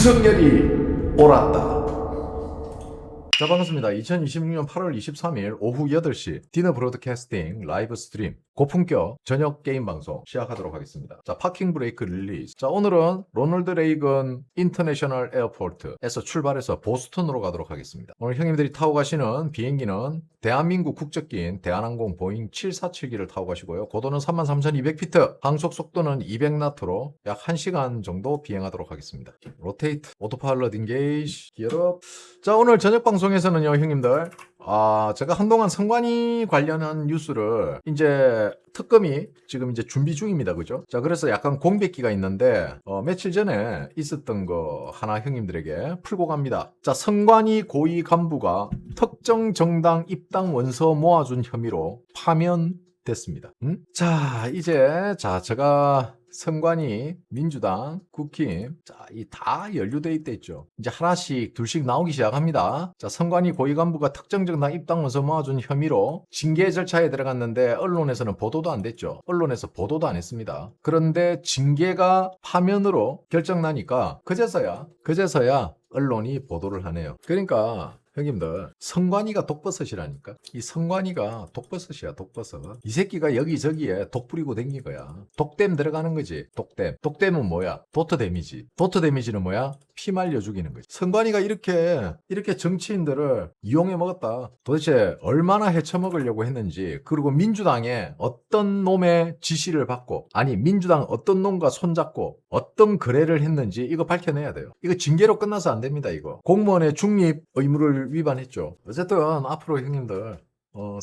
윤석열이 옳았다. 자, 반갑습니다. 2026년 8월 23일 오후 8시 디너 브로드캐스팅 라이브 스트림 고품격 저녁 게임 방송 시작하도록 하겠습니다. 자, 파킹 브레이크 릴리즈. 자, 오늘은 로널드 레이건 인터내셔널 에어포트에서 출발해서 보스턴으로 가도록 하겠습니다. 오늘 형님들이 타고 가시는 비행기는 대한민국 국적기인 대한항공 보잉 747기를 타고 가시고요. 고도는 33,200피트, 항속 속도는 200나트로 약 1시간 정도 비행하도록 하겠습니다. 로테이트, 오토파일럿 인게이지, 기어업. 자, 오늘 저녁 방송에서는요, 형님들, 제가 한동안 선관위 관련한 뉴스를 이제 특검이 지금 이제 준비 중입니다. 그죠? 자, 그래서 약간 공백기가 있는데, 며칠 전에 있었던 거 하나 형님들에게 풀고 갑니다. 자, 선관위 고위 간부가 특정 정당 입당 원서 모아준 혐의로 파면됐습니다. 자, 이제, 제가 선관위, 민주당, 국힘, 이 다 연루돼 있댔죠. 이제 하나씩, 둘씩 나오기 시작합니다. 자, 선관위 고위 간부가 특정 정당 입당 원서 모아준 혀미로 징계 절차에 들어갔는데 언론에서는 보도도 안 됐죠. 언론에서 보도도 안 했습니다. 그런데 징계가 파면으로 결정나니까 그제서야 언론이 보도를 하네요. 그러니까 형님들, 선관위가 독버섯이라니까. 이 선관위가 독버섯이야, 독버섯. 이 새끼가 여기저기에 독 뿌리고 댕긴 거야. 독댐 들어가는 거지, 독댐. 독댐은 뭐야? 도트 데미지. 도트 데미지는 뭐야? 피 말려 죽이는 거지. 선관위가 이렇게 정치인들을 이용해 먹었다. 도대체 얼마나 헤쳐먹으려고 했는지, 그리고 민주당에 어떤 놈의 지시를 받고, 아니, 민주당 어떤 놈과 손잡고, 어떤 거래를 했는지 이거 밝혀내야 돼요. 이거 징계로 끝나서 안 됩니다, 이거. 공무원의 중립 의무를 위반했죠. 어쨌든 앞으로 형님들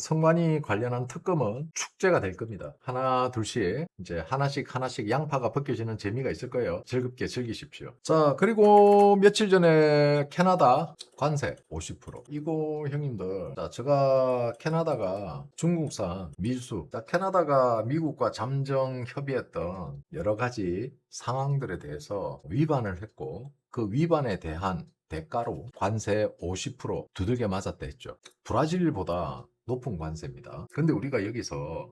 선관위 관련한 특검은 축제가 될 겁니다. 하나 둘씩 이제 하나씩 양파가 벗겨지는 재미가 있을 거예요. 즐겁게 즐기십시오. 자, 그리고 며칠 전에 캐나다 관세 50%. 이거 형님들, 자, 제가 캐나다가 중국산 밀수, 자, 캐나다가 미국과 잠정 협의했던 여러 가지 상황들에 대해서 위반을 했고, 그 위반에 대한 대가로 관세 50% 두들겨 맞았다 했죠. 브라질보다 높은 관세입니다. 근데 우리가 여기서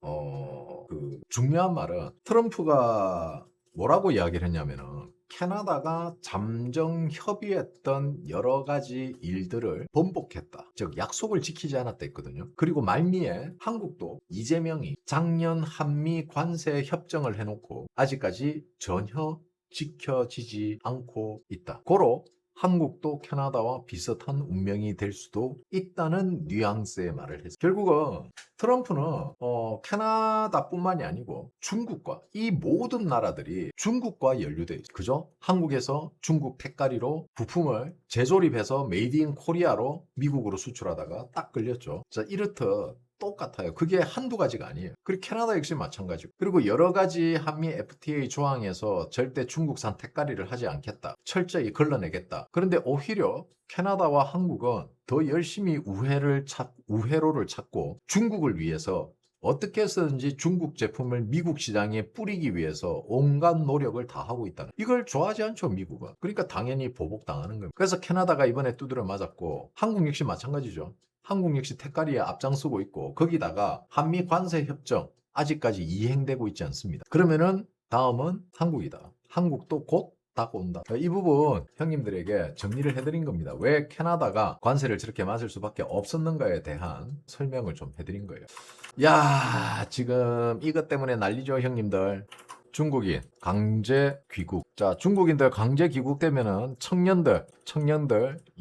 중요한 말은 트럼프가 뭐라고 이야기를 했냐면은 캐나다가 잠정 협의했던 여러 가지 일들을 번복했다. 즉 약속을 지키지 않았다 했거든요. 그리고 말미에 한국도 이재명이 작년 한미 관세 협정을 해놓고 아직까지 전혀 지켜지지 않고 있다. 고로 한국도 캐나다와 비슷한 운명이 될 수도 있다는 뉘앙스의 말을 했어요. 결국은 트럼프는 캐나다뿐만이 아니고 중국과 이 모든 나라들이 중국과 연루돼 있어요. 그죠? 한국에서 중국 택가리로 부품을 재조립해서 메이드 인 코리아로 미국으로 수출하다가 딱 걸렸죠. 자, 이렇듯 똑같아요. 그게 한두 가지가 아니에요. 그리고 캐나다 역시 마찬가지고. 그리고 여러 가지 한미 FTA 조항에서 절대 중국산 택가리를 하지 않겠다. 철저히 걸러내겠다. 그런데 오히려 캐나다와 한국은 더 열심히 우회로를 찾고 중국을 위해서 어떻게 해서든지 중국 제품을 미국 시장에 뿌리기 위해서 온갖 노력을 다 하고 있다는, 이걸 좋아하지 않죠, 미국은. 그러니까 당연히 보복당하는 겁니다. 그래서 캐나다가 이번에 두드려 맞았고 한국 역시 마찬가지죠. 한국 역시 택가리에 앞장서고 있고, 거기다가 한미 관세 협정 아직까지 이행되고 있지 않습니다. 그러면은 다음은 한국이다. 한국도 곧 다가온다. 이 부분 형님들에게 정리를 해드린 겁니다. 왜 캐나다가 관세를 저렇게 맞을 수밖에 없었는가에 대한 설명을 좀 해드린 거예요. 야, 지금 이것 때문에 난리죠, 형님들. 중국인 강제 귀국. 자, 중국인들 강제 귀국되면은 청년들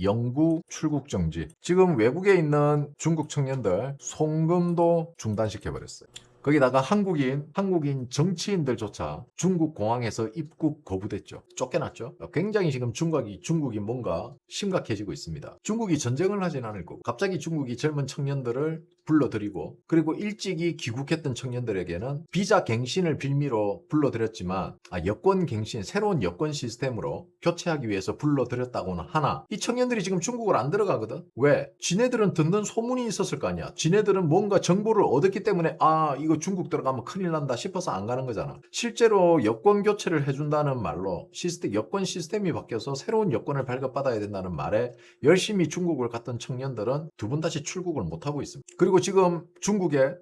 영구 출국 정지. 지금 외국에 있는 중국 청년들 송금도 중단시켜 버렸어요. 거기다가 한국인 정치인들조차 중국 공항에서 입국 거부됐죠. 쫓겨났죠. 굉장히 지금 중국이 뭔가 심각해지고 있습니다. 중국이 전쟁을 하진 않을 거고, 갑자기 중국이 젊은 청년들을 불러들이고, 그리고 일찍이 귀국했던 청년들에게는 비자 갱신을 빌미로 불러들였지만, 여권 갱신, 새로운 여권 시스템으로 교체하기 위해서 불러들였다고는 하나, 이 청년들이 지금 중국을 안 들어가거든. 왜? 지네들은 듣는 소문이 있었을 거 아니야. 지네들은 뭔가 정보를 얻었기 때문에 이거 중국 들어가면 큰일 난다 싶어서 안 가는 거잖아. 실제로 여권 교체를 해준다는 말로 여권 시스템이 바뀌어서 새로운 여권을 발급받아야 된다는 말에 열심히 중국을 갔던 청년들은 두 번 다시 출국을 못하고 있습니다. 그리고 지금 중국에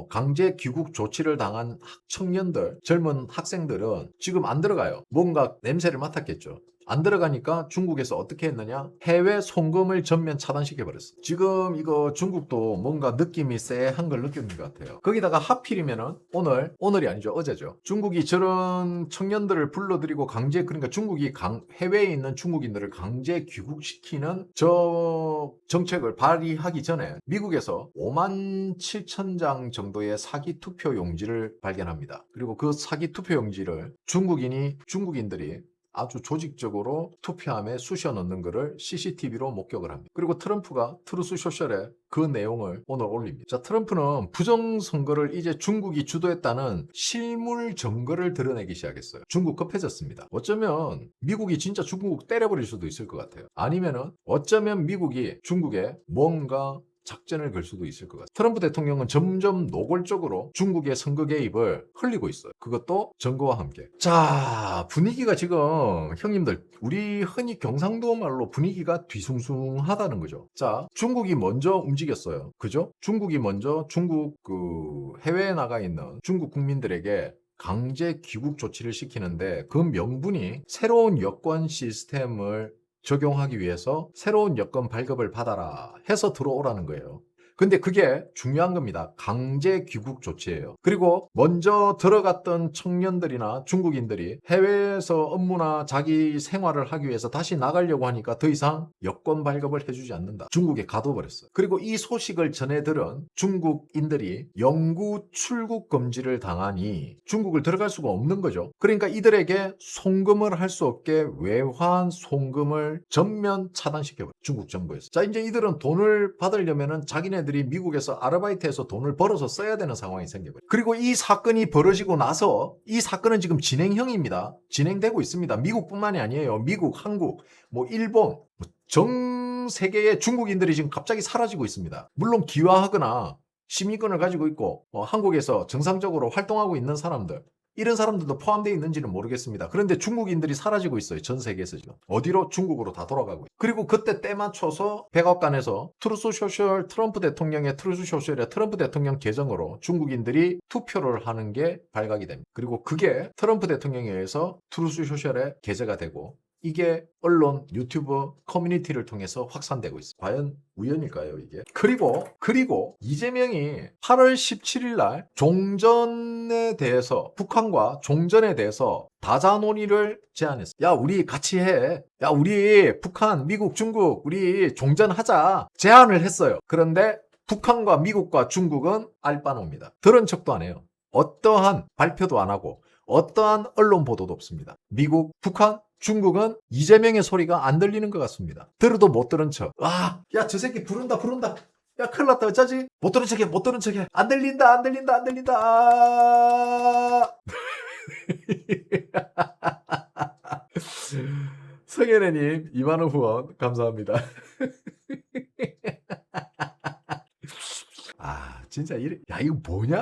강제 귀국 조치를 당한 청년들, 젊은 학생들은 지금 안 들어가요. 뭔가 냄새를 맡았겠죠. 안 들어가니까 중국에서 어떻게 했느냐? 해외 송금을 전면 차단시켜버렸어. 지금 이거 중국도 뭔가 느낌이 쎄한 걸 느끼는 것 같아요. 거기다가 하필이면은 오늘이 아니죠. 어제죠. 중국이 저런 청년들을 불러들이고 강제, 그러니까 중국이 해외에 있는 중국인들을 강제 귀국시키는 저 정책을 발의하기 전에 미국에서 5만 7천 장 정도의 사기 투표 용지를 발견합니다. 그리고 그 사기 투표 용지를 중국인들이 아주 조직적으로 투표함에 쑤셔 넣는 것을 CCTV로 목격을 합니다. 그리고 트럼프가 트루스 소셜에 그 내용을 오늘 올립니다. 자, 트럼프는 부정선거를 이제 중국이 주도했다는 실물 증거를 드러내기 시작했어요. 중국 급해졌습니다. 어쩌면 미국이 진짜 중국 때려버릴 수도 있을 것 같아요. 아니면은 어쩌면 미국이 중국에 뭔가 작전을 걸 수도 있을 것 같아요. 트럼프 대통령은 점점 노골적으로 중국의 선거 개입을 흘리고 있어요. 그것도 증거와 함께. 자, 분위기가 지금 형님들, 우리 흔히 경상도 말로 분위기가 뒤숭숭하다는 거죠. 자, 중국이 먼저 움직였어요. 그죠? 중국이 먼저 중국 해외에 나가 있는 중국 국민들에게 강제 귀국 조치를 시키는데 그 명분이 새로운 여권 시스템을 적용하기 위해서 새로운 여권 발급을 받아라 해서 들어오라는 거예요. 근데 그게 중요한 겁니다. 강제 귀국 조치예요. 그리고 먼저 들어갔던 청년들이나 중국인들이 해외에서 업무나 자기 생활을 하기 위해서 다시 나가려고 하니까 더 이상 여권 발급을 해주지 않는다. 중국에 가둬버렸어요. 그리고 이 소식을 전해 들은 중국인들이 영구 출국 금지를 당하니 중국을 들어갈 수가 없는 거죠. 그러니까 이들에게 송금을 할 수 없게 외환 송금을 전면 차단시켜버려요. 중국 정부에서. 자, 이제 이들은 돈을 받으려면은 자기네들이 미국에서 아르바이트해서 돈을 벌어서 써야 되는 상황이 생겨버려요. 그리고 이 사건이 벌어지고 나서 이 사건은 지금 진행형입니다. 진행되고 있습니다. 미국뿐만이 아니에요. 미국, 한국, 일본, 전 세계의 중국인들이 지금 갑자기 사라지고 있습니다. 물론 기화하거나 시민권을 가지고 있고 한국에서 정상적으로 활동하고 있는 사람들, 이런 사람들도 포함되어 있는지는 모르겠습니다. 그런데 중국인들이 사라지고 있어요. 전 세계에서 지금. 어디로? 중국으로 다 돌아가고 있어요. 그리고 그때 때 맞춰서 백악관에서 트럼프 대통령의 트루스 소셜의 트럼프 대통령 계정으로 중국인들이 투표를 하는 게 발각이 됩니다. 그리고 그게 트럼프 대통령에 의해서 트루스 소셜에 게재가 되고 이게 언론, 유튜브, 커뮤니티를 통해서 확산되고 있어요. 과연 우연일까요, 이게? 그리고 이재명이 8월 17일 날 종전에 대해서, 북한과 종전에 대해서 다자 논의를 제안했어. 야, 우리 같이 해. 야, 우리 북한, 미국, 중국, 우리 종전하자. 제안을 했어요. 그런데 북한과 미국과 중국은 알바노입니다. 들은 척도 안 해요. 어떠한 발표도 안 하고 어떠한 언론 보도도 없습니다. 미국, 북한, 중국은 이재명의 소리가 안 들리는 것 같습니다. 들어도 못 들은 척. 야, 저 새끼 부른다. 야, 큰일 났다. 어쩌지? 못 들은 척해. 안 들린다. 성현애님 2만원 후원 감사합니다. 진짜 야, 이거 뭐냐?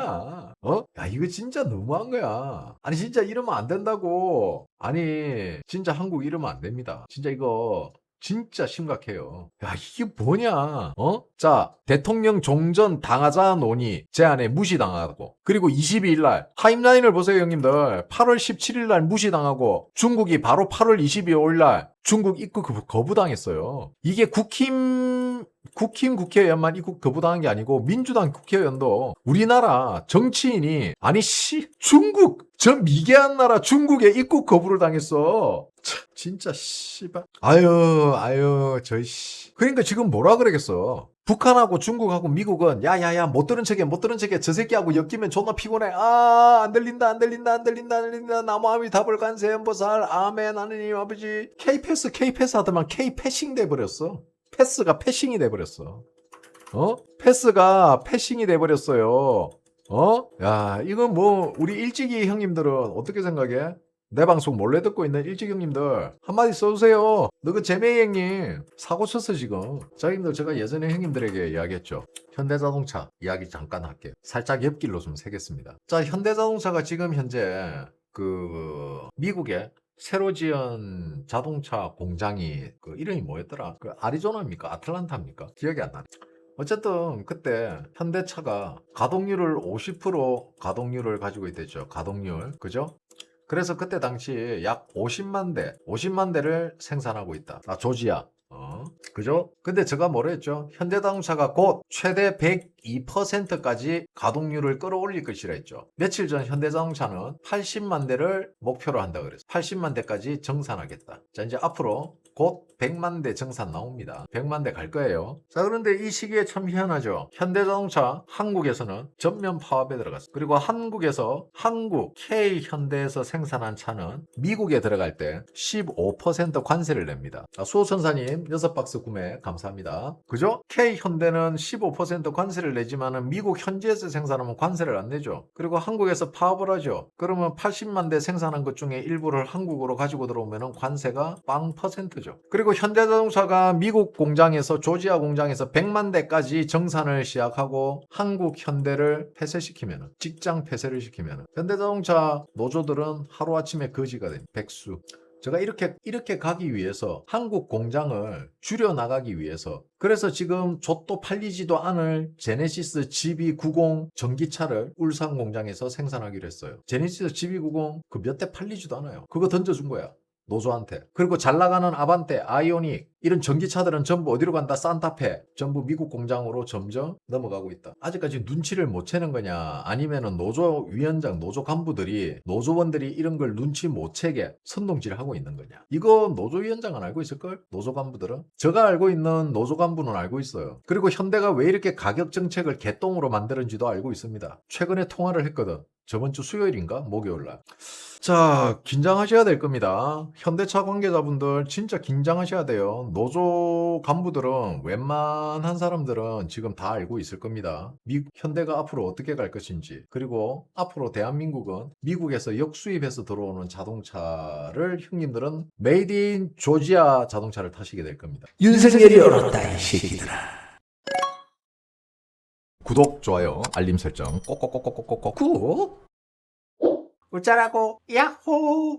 야, 이거 진짜 너무한 거야. 아니, 진짜 이러면 안 된다고. 아니, 진짜 한국 이러면 안 됩니다. 진짜 이거 진짜 심각해요. 야, 이게 뭐냐? 자, 대통령 종전 당하자 논의 제안에 무시당하고, 그리고 22일 날 타임라인을 보세요, 형님들. 8월 17일 날 무시당하고 중국이 바로 8월 22일 날 중국 입국 거부당했어요. 이게 국회의원만 입국 거부당한 게 아니고 민주당 국회의원도 우리나라 정치인이 중국 저 미개한 나라 중국에 입국 거부를 당했어. 진짜 씨발. 아유 그러니까 지금 뭐라 그러겠어. 북한하고 중국하고 미국은 야야야 못 들은 척해 저 새끼하고 엮이면 존나 피곤해. 안 들린다 나무아미 답을 간세 연보살 아멘 하느님 아버지. K패스 하더만 K패싱 돼버렸어. 패스가 패싱이 돼버렸어. 패스가 패싱이 돼버렸어요. 야, 이건 우리 일찍이 형님들은 어떻게 생각해? 내 방송 몰래 듣고 있는 일찍이 형님들 한마디 써주세요. 너 그 재매이 형님 사고 쳤어 지금. 자, 형님들, 제가 예전에 형님들에게 이야기했죠. 현대자동차 이야기 잠깐 할게요. 살짝 옆길로 좀 새겠습니다. 자, 현대자동차가 지금 현재 미국에 새로 지은 자동차 공장이 이름이 뭐였더라? 아리조나입니까? 아틀란타입니까? 기억이 안 나네. 어쨌든 그때 현대차가 가동률을 50% 가동률을 가지고 있댔죠. 가동률. 그죠? 그래서 그때 당시 약 50만 대를 생산하고 있다. 조지아. 그죠? 근데 제가 뭐라 했죠? 현대자동차가 곧 최대 102%까지 가동률을 끌어올릴 것이라 했죠. 며칠 전 현대자동차는 80만 대를 목표로 한다 그랬어요. 80만 대까지 정산하겠다. 자, 이제 앞으로 곧 100만 대 정산 나옵니다. 100만 대 갈 거예요. 자, 그런데 이 시기에 참 희한하죠. 현대자동차 한국에서는 전면 파업에 들어갔어요. 그리고 한국에서 한국 K현대에서 생산한 차는 미국에 들어갈 때 15% 관세를 냅니다. 수호천사님 6박스 구매 감사합니다. 그죠? K현대는 15% 관세를 내지만은 미국 현지에서 생산하면 관세를 안 내죠. 그리고 한국에서 파업을 하죠. 그러면 80만 대 생산한 것 중에 일부를 한국으로 가지고 들어오면 관세가 0%죠. 그리고 현대자동차가 미국 공장에서 조지아 공장에서 100만 대까지 정산을 시작하고 한국 현대를 폐쇄시키면 직장 폐쇄를 시키면 현대자동차 노조들은 하루아침에 거지가 됩니다. 백수. 제가 이렇게 가기 위해서 한국 공장을 줄여 나가기 위해서 그래서 지금 좆도 팔리지도 않을 제네시스 GB90 전기차를 울산 공장에서 생산하기로 했어요. 제네시스 GB90 그 몇 대 팔리지도 않아요. 그거 던져준 거야. 노조한테. 그리고 잘 나가는 아반떼, 아이오닉 이런 전기차들은 전부 어디로 간다? 산타페. 전부 미국 공장으로 점점 넘어가고 있다. 아직까지 눈치를 못 채는 거냐? 아니면은 노조위원장, 노조 간부들이 노조원들이 이런 걸 눈치 못 채게 선동질을 하고 있는 거냐? 이거 노조위원장은 알고 있을걸? 노조 간부들은? 제가 알고 있는 노조 간부는 알고 있어요. 그리고 현대가 왜 이렇게 가격 정책을 개똥으로 만드는지도 알고 있습니다. 최근에 통화를 했거든. 저번 주 수요일인가? 목요일날. 자, 긴장하셔야 될 겁니다. 현대차 관계자분들 진짜 긴장하셔야 돼요. 노조 간부들은 웬만한 사람들은 지금 다 알고 있을 겁니다. 현대가 앞으로 어떻게 갈 것인지 그리고 앞으로 대한민국은 미국에서 역수입해서 들어오는 자동차를 형님들은 메이드 인 조지아 자동차를 타시게 될 겁니다. 윤석열이 얼었다 이 새끼들아. 구독, 좋아요, 알림 설정 꼭꼭꼭꼭꼭꼭 꾹! 어쩌라고 야호!